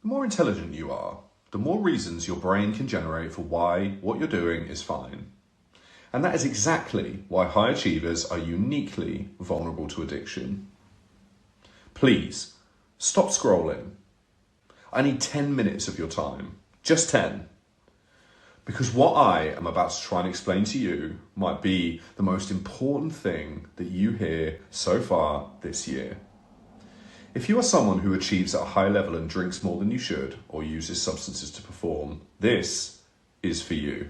The more intelligent you are, the more reasons your brain can generate for why what you're doing is fine. And that is exactly why high achievers are uniquely vulnerable to addiction. Please, stop scrolling. I need 10 minutes of your time. Just 10. Because what I am about to try and explain to you might be the most important thing that you hear so far this year. If you are someone who achieves at a high level and drinks more than you should, or uses substances to perform, this is for you.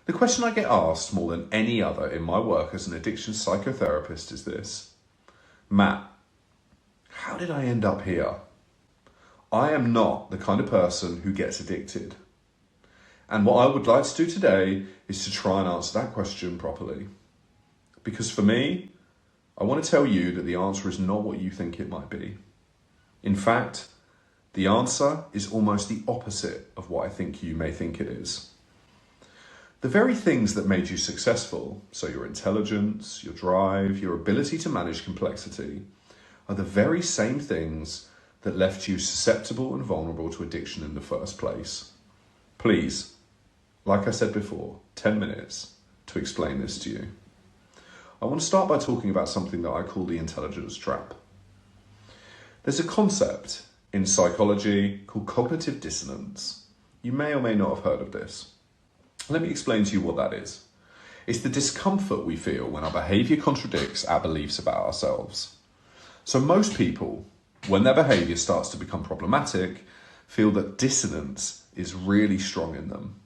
The question I get asked more than any other in my work as an addiction psychotherapist is this: Matt, how did I end up here? I am not the kind of person who gets addicted. And what I would like to do today is to try and answer that question properly. Because for me, I want to tell you that the answer is not what you think it might be. In fact, the answer is almost the opposite of what I think you may think it is. The very things that made you successful, so your intelligence, your drive, your ability to manage complexity, are the very same things that left you susceptible and vulnerable to addiction in the first place. Please, like I said before, 10 minutes to explain this to you. I want to start by talking about something that I call the intelligence trap. There's a concept in psychology called cognitive dissonance. You may or may not have heard of this. Let me explain to you what that is. It's the discomfort we feel when our behavior contradicts our beliefs about ourselves. So most people, when their behavior starts to become problematic, feel that dissonance is really strong in them.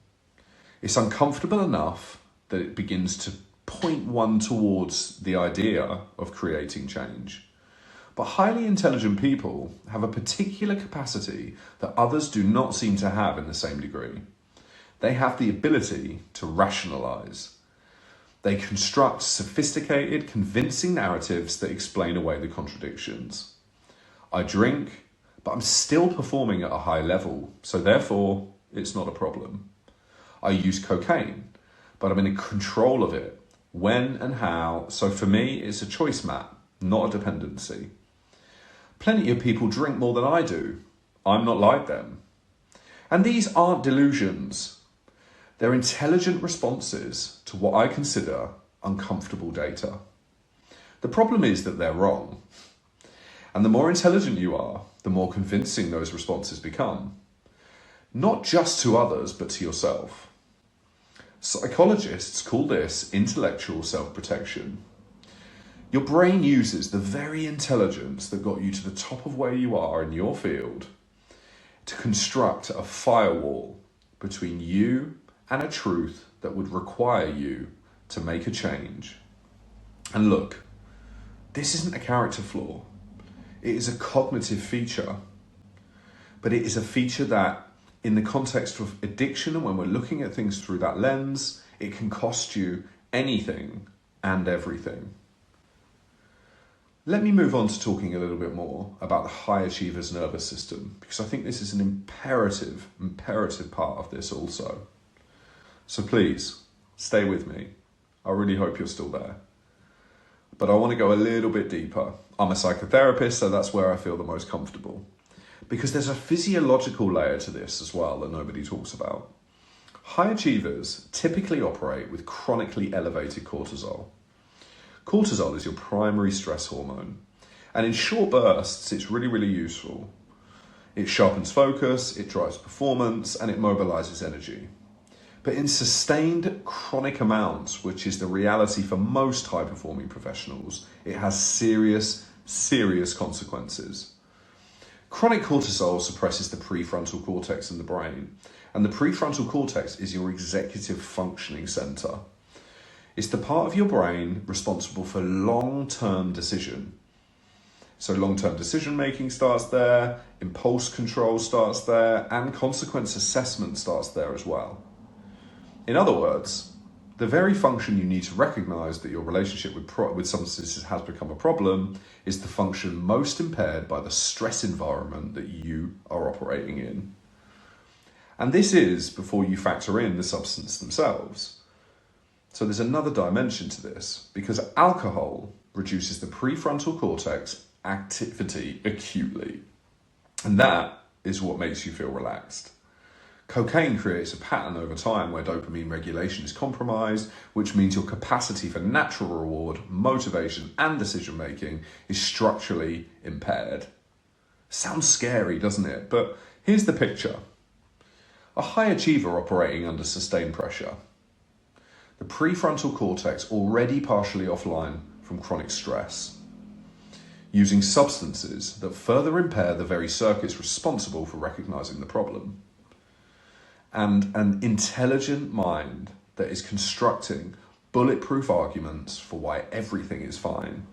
It's uncomfortable enough that it begins to point one towards the idea of creating change. But highly intelligent people have a particular capacity that others do not seem to have in the same degree. They have the ability to rationalize. They construct sophisticated, convincing narratives that explain away the contradictions. I drink, but I'm still performing at a high level, so therefore it's not a problem. I use cocaine, but I'm in control of it, when and how, so for me it's a choice map, not a dependency. Plenty of people drink more than I do. I'm not like them. And these aren't delusions. They're intelligent responses to what I consider uncomfortable data. The problem is that they're wrong. And the more intelligent you are, the more convincing those responses become. Not just to others, but to yourself. Psychologists call this intellectual self-protection. Your brain uses the very intelligence that got you to the top of where you are in your field to construct a firewall between you and a truth that would require you to make a change. And look, this isn't a character flaw. It is a cognitive feature. But it is a feature that, in the context of addiction and when we're looking at things through that lens, it can cost you anything and everything. Let me move on to talking a little bit more about the high achiever's nervous system, because I think this is an imperative part of this also. So please, stay with me. I really hope you're still there. But I want to go a little bit deeper. I'm a psychotherapist, so that's where I feel the most comfortable. Because there's a physiological layer to this as well that nobody talks about. High achievers typically operate with chronically elevated cortisol. Cortisol is your primary stress hormone. And in short bursts, it's really, really useful. It sharpens focus, it drives performance, and it mobilizes energy. But in sustained chronic amounts, which is the reality for most high-performing professionals, it has serious consequences. Chronic cortisol suppresses the prefrontal cortex in the brain, and the prefrontal cortex is your executive functioning center. It's the part of your brain responsible for long-term decision. So long-term decision-making starts there, impulse control starts there, and consequence assessment starts there as well. In other words, the very function you need to recognize that your relationship with substances has become a problem is the function most impaired by the stress environment that you are operating in. And this is before you factor in the substance themselves. So there's another dimension to this, because alcohol reduces the prefrontal cortex activity acutely. And that is what makes you feel relaxed. Cocaine creates a pattern over time where dopamine regulation is compromised, which means your capacity for natural reward, motivation, and decision making is structurally impaired. Sounds scary, doesn't it? But here's the picture. A high achiever operating under sustained pressure. The prefrontal cortex already partially offline from chronic stress, using substances that further impair the very circuits responsible for recognizing the problem. And an intelligent mind that is constructing bulletproof arguments for why everything is fine.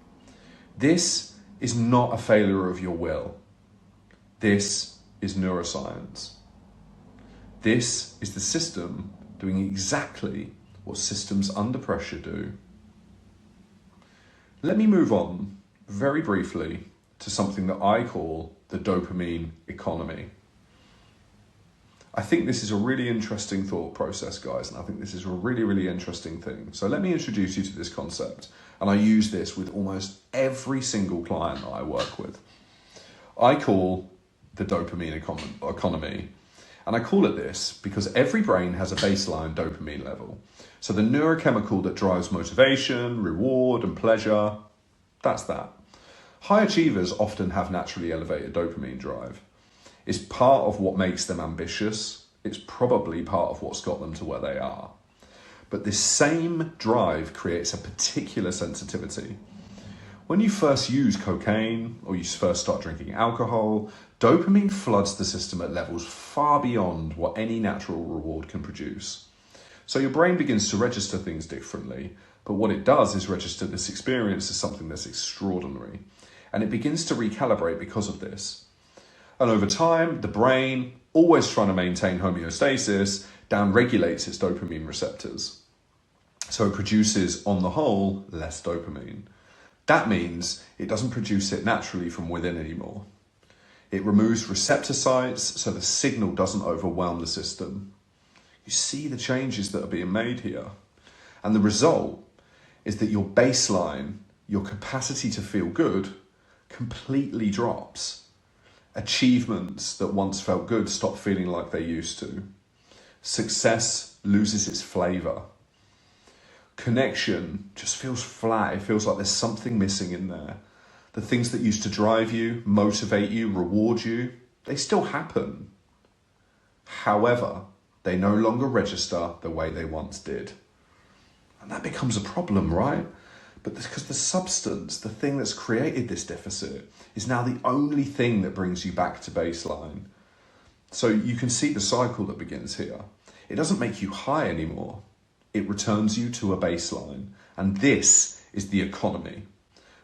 This is not a failure of your will. This is neuroscience. This is the system doing exactly what systems under pressure do. Let me move on very briefly to something that I call the dopamine economy. I think this is a really interesting thought process, guys, and I think this is a really, really interesting thing. So let me introduce you to this concept, and I use this with almost every single client that I work with. I call the dopamine economy, and I call it this because every brain has a baseline dopamine level. So the neurochemical that drives motivation, reward, and pleasure, that's that. High achievers often have naturally elevated dopamine drive. It's part of what makes them ambitious. It's probably part of what's got them to where they are. But this same drive creates a particular sensitivity. When you first use cocaine or you first start drinking alcohol, dopamine floods the system at levels far beyond what any natural reward can produce. So your brain begins to register things differently, but what it does is register this experience as something that's extraordinary. And it begins to recalibrate because of this. And over time, the brain, always trying to maintain homeostasis, downregulates its dopamine receptors. So it produces, on the whole, less dopamine. That means it doesn't produce it naturally from within anymore. It removes receptor sites so the signal doesn't overwhelm the system. You see the changes that are being made here. And the result is that your baseline, your capacity to feel good, completely drops. Achievements that once felt good stop feeling like they used to. Success loses its flavor. Connection just feels flat. It feels like there's something missing in there. The things that used to drive you, motivate you, reward you, they still happen. However, they no longer register the way they once did. And that becomes a problem, right? But because the substance, the thing that's created this deficit, is now the only thing that brings you back to baseline. So you can see the cycle that begins here. It doesn't make you high anymore. It returns you to a baseline. And this is the economy.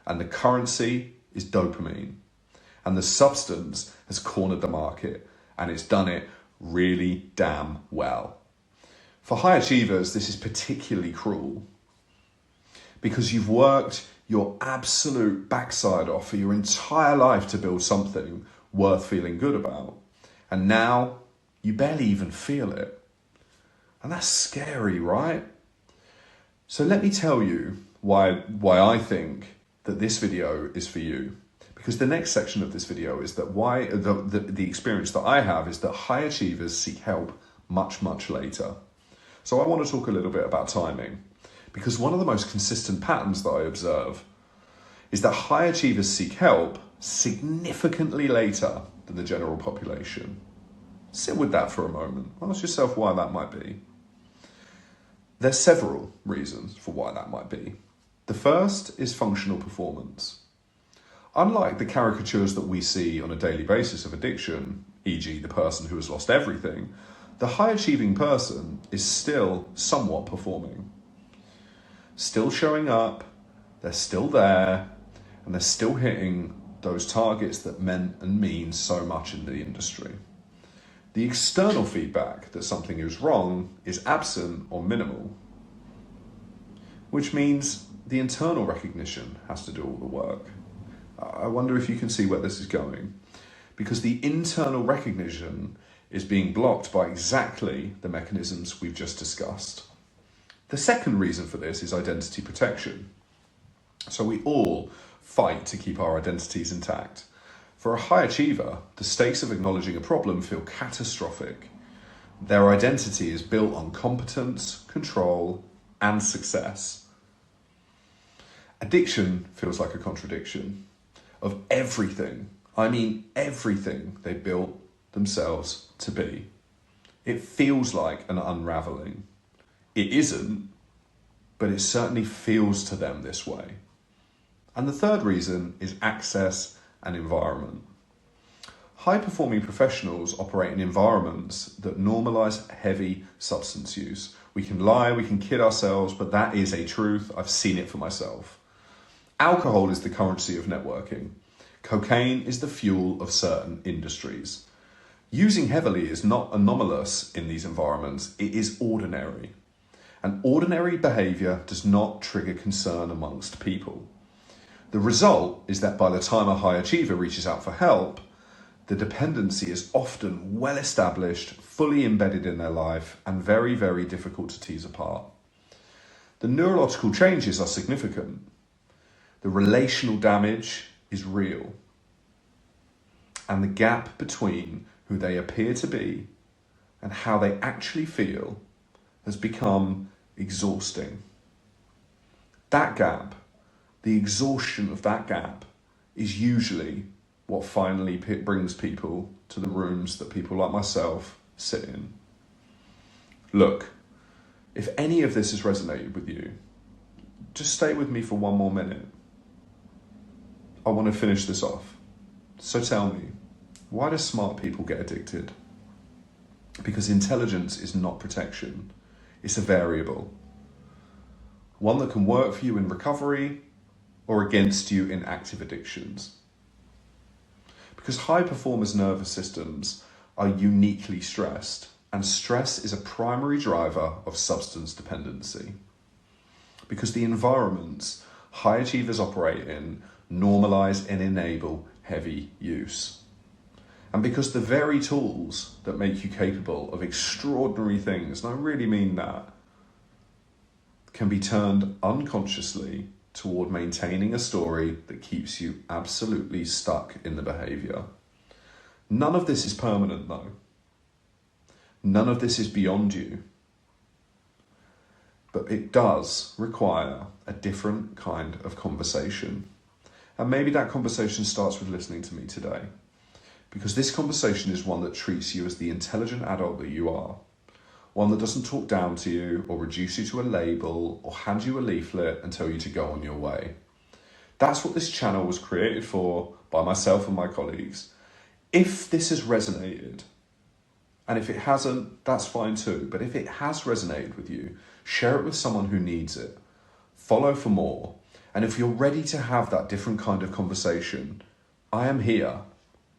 And the currency is dopamine. And the substance has cornered the market. And it's done it really damn well. For high achievers, this is particularly cruel. Because you've worked your absolute backside off for your entire life to build something worth feeling good about. And now you barely even feel it. And that's scary, right? So let me tell you why I think that this video is for you. Because the next section of this video is that why the experience that I have is that high achievers seek help much, much later. So I want to talk a little bit about timing. Because one of the most consistent patterns that I observe is that high achievers seek help significantly later than the general population. Sit with that for a moment. Ask yourself why that might be. There's several reasons for why that might be. The first is functional performance. Unlike the caricatures that we see on a daily basis of addiction, e.g. the person who has lost everything, the high achieving person is still somewhat performing. Still showing up, they're still there, and they're still hitting those targets that meant and mean so much in the industry. The external feedback that something is wrong is absent or minimal, which means the internal recognition has to do all the work. I wonder if you can see where this is going, because the internal recognition is being blocked by exactly the mechanisms we've just discussed. The second reason for this is identity protection. So we all fight to keep our identities intact. For a high achiever, the stakes of acknowledging a problem feel catastrophic. Their identity is built on competence, control, and success. Addiction feels like a contradiction of everything, I mean everything they built themselves to be. It feels like an unraveling. It isn't, but it certainly feels to them this way. And the third reason is access and environment. High-performing professionals operate in environments that normalise heavy substance use. We can lie, we can kid ourselves, but that is a truth. I've seen it for myself. Alcohol is the currency of networking. Cocaine is the fuel of certain industries. Using heavily is not anomalous in these environments, it is ordinary. And ordinary behaviour does not trigger concern amongst people. The result is that by the time a high achiever reaches out for help, the dependency is often well established, fully embedded in their life, and very, very difficult to tease apart. The neurological changes are significant. The relational damage is real. And the gap between who they appear to be and how they actually feel has become exhausting. That gap, the exhaustion of that gap, is usually what finally brings people to the rooms that people like myself sit in. Look, if any of this has resonated with you, just stay with me for one more minute. I want to finish this off. So tell me, why do smart people get addicted? Because intelligence is not protection. It's a variable. One that can work for you in recovery or against you in active addictions. Because high performers' nervous systems are uniquely stressed, and stress is a primary driver of substance dependency. Because the environments high achievers operate in normalise and enable heavy use. And because the very tools that make you capable of extraordinary things, and I really mean that, can be turned unconsciously toward maintaining a story that keeps you absolutely stuck in the behaviour. None of this is permanent though. None of this is beyond you. But it does require a different kind of conversation. And maybe that conversation starts with listening to me today. Because this conversation is one that treats you as the intelligent adult that you are. One that doesn't talk down to you or reduce you to a label or hand you a leaflet and tell you to go on your way. That's what this channel was created for by myself and my colleagues. If this has resonated, and if it hasn't, that's fine too. But if it has resonated with you, share it with someone who needs it. Follow for more. And if you're ready to have that different kind of conversation, I am here.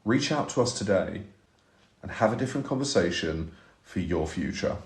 Reach out to us today and have a different conversation for your future.